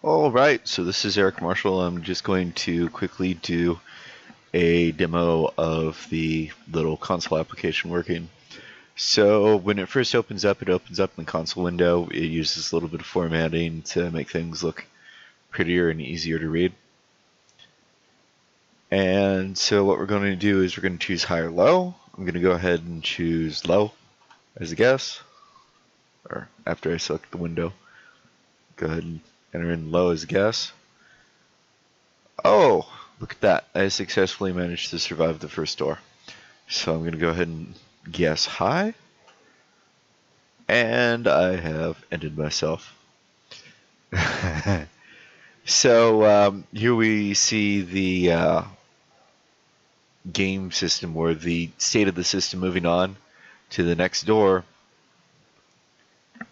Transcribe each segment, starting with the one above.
Alright, so this is Eric Marshall. I'm just going to quickly do a demo of the little console application working. So when it first opens up, it opens up in the console window. It uses a little bit of formatting to make things look prettier and easier to read. And so what we're going to do is we're going to choose high or low. I'm going to go ahead and choose low as a guess, or after I select the window. Go ahead and enter in low as a guess. Oh, look at that. I successfully managed to survive the first door. So I'm going to go ahead and guess high. And I have ended myself. So here we see the game system, or the state of the system, moving on to the next door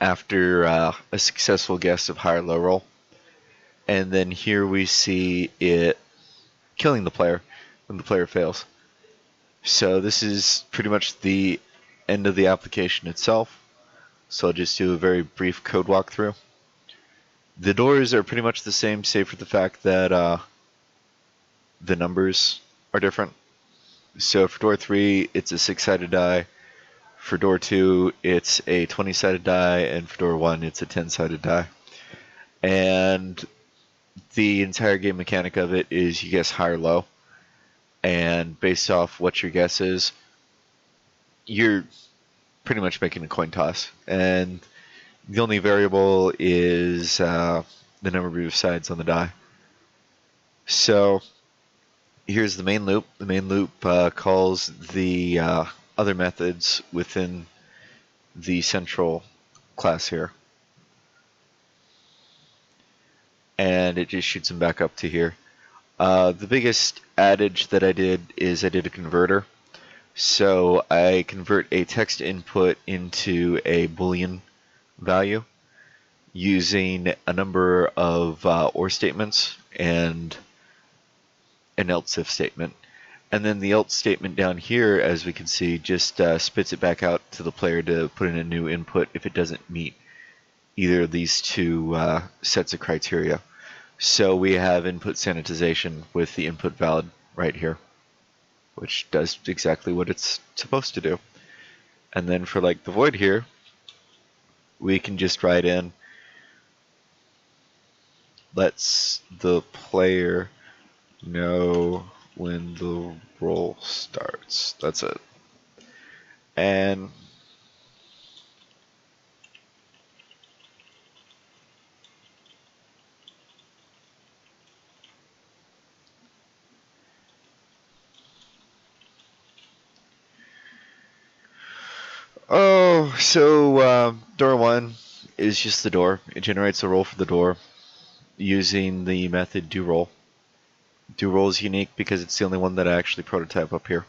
after a successful guess of high or low roll. And then here we see it killing the player when the player fails. So this is pretty much the end of the application itself. So I'll just do a very brief code walkthrough. The doors are pretty much the same, save for the fact that the numbers are different. So for door 3, it's a 6-sided die. For door 2, it's a 20-sided die. And for door 1, it's a 10-sided die. And the entire game mechanic of it is you guess high or low. And based off what your guess is, you're pretty much making a coin toss. And the only variable is the number of sides on the die. So here's the main loop. The main loop calls the other methods within the central class here. And it just shoots them back up to here. The biggest adage that I did is I did a converter. So I convert a text input into a Boolean value using a number of OR statements and an else if statement. And then the else statement down here, as we can see, just spits it back out to the player to put in a new input if it doesn't meet either of these two sets of criteria. So we have input sanitization with the input valid right here, which does exactly what it's supposed to do. And then for like the void here, we can just write in lets the player know when the roll starts. That's it. And door 1 is just the door. It generates a roll for the door using the method doRoll. DoRoll is unique because it's the only one that I actually prototype up here.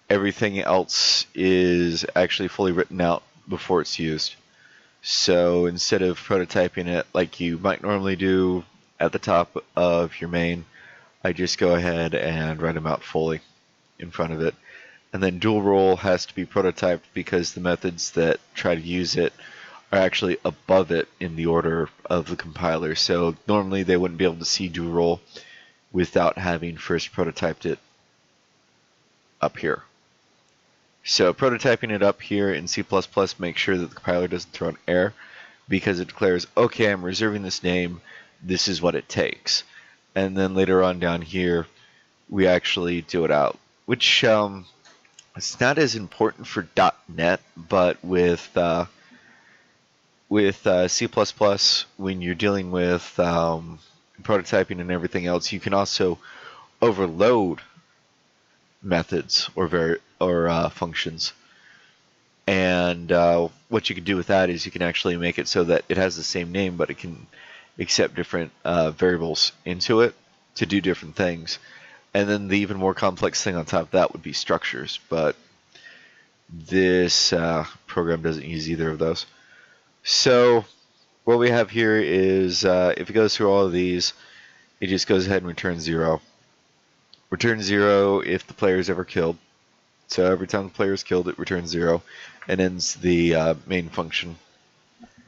Everything else is actually fully written out before it's used. So instead of prototyping it like you might normally do at the top of your main, I just go ahead and write them out fully in front of it. And then dual roll has to be prototyped because the methods that try to use it are actually above it in the order of the compiler. So normally they wouldn't be able to see dual roll without having first prototyped it up here. So prototyping it up here in C++, make sure that the compiler doesn't throw an error, because it declares, okay, I'm reserving this name, this is what it takes. And then later on down here, we actually do it out, which it's not as important for .NET, but with C++, when you're dealing with prototyping and everything else, you can also overload methods or functions. And what you can do with that is you can actually make it so that it has the same name, but it can accept different variables into it to do different things. And then the even more complex thing on top of that would be structures, but this program doesn't use either of those. So what we have here is if it goes through all of these, it just goes ahead and returns 0. Return 0 if the player is ever killed. So every time the player is killed, it returns 0 and ends the main function.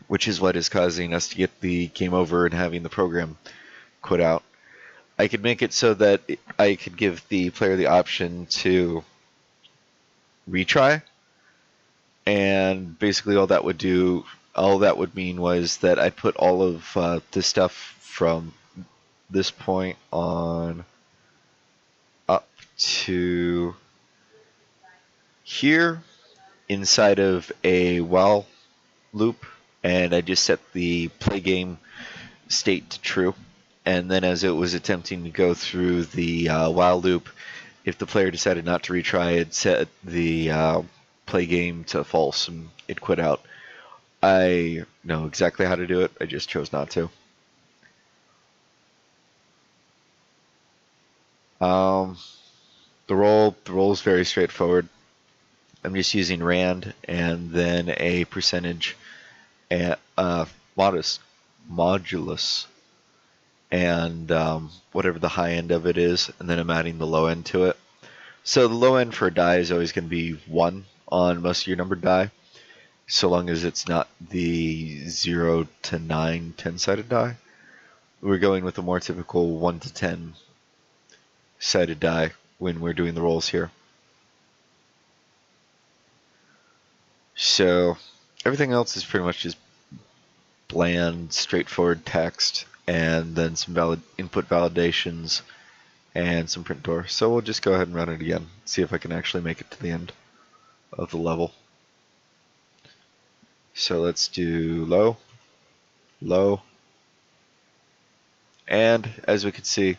which is what is causing us to get the game over and having the program quit out. I could make it so that I could give the player the option to retry, and basically all that would mean was that I'd put all of the stuff from this point on up to here inside of a while loop, and I just set the play game state to true. And then as it was attempting to go through the while loop, if the player decided not to retry, it set the play game to false and it quit out. I know exactly how to do it. I just chose not to. Um, the roll is very straightforward. I'm just using rand and then a percentage and modulus and whatever the high end of it is, and then I'm adding the low end to it. So the low end for a die is always going to be 1 on most of your numbered die, so long as it's not the 0 to 9 10-sided die. We're going with a more typical 1 to 10 sided die when we're doing the rolls here. So everything else is pretty much just bland, straightforward text, and then some valid input validations and some print door. So we'll just go ahead and run it again, see if I can actually make it to the end of the level. So let's do low, low, and as we can see,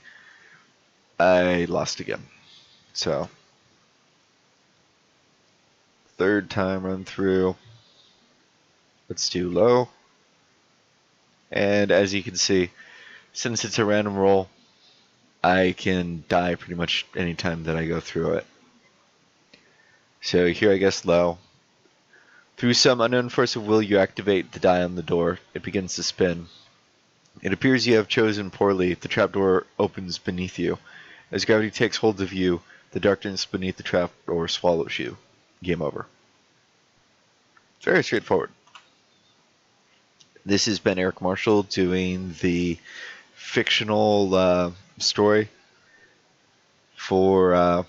I lost again. So third time run through, let's do low, and as you can see, since it's a random roll, I can die pretty much any time that I go through it. So here I guess low. Through some unknown force of will, you activate the die on the door. It begins to spin. It appears you have chosen poorly. The trapdoor opens beneath you. As gravity takes hold of you, the darkness beneath the trapdoor swallows you. Game over. Very straightforward. This has been Eric Marshall doing the fictional story for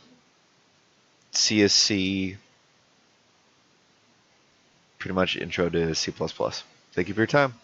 CSC, pretty much intro to C++. Thank you for your time.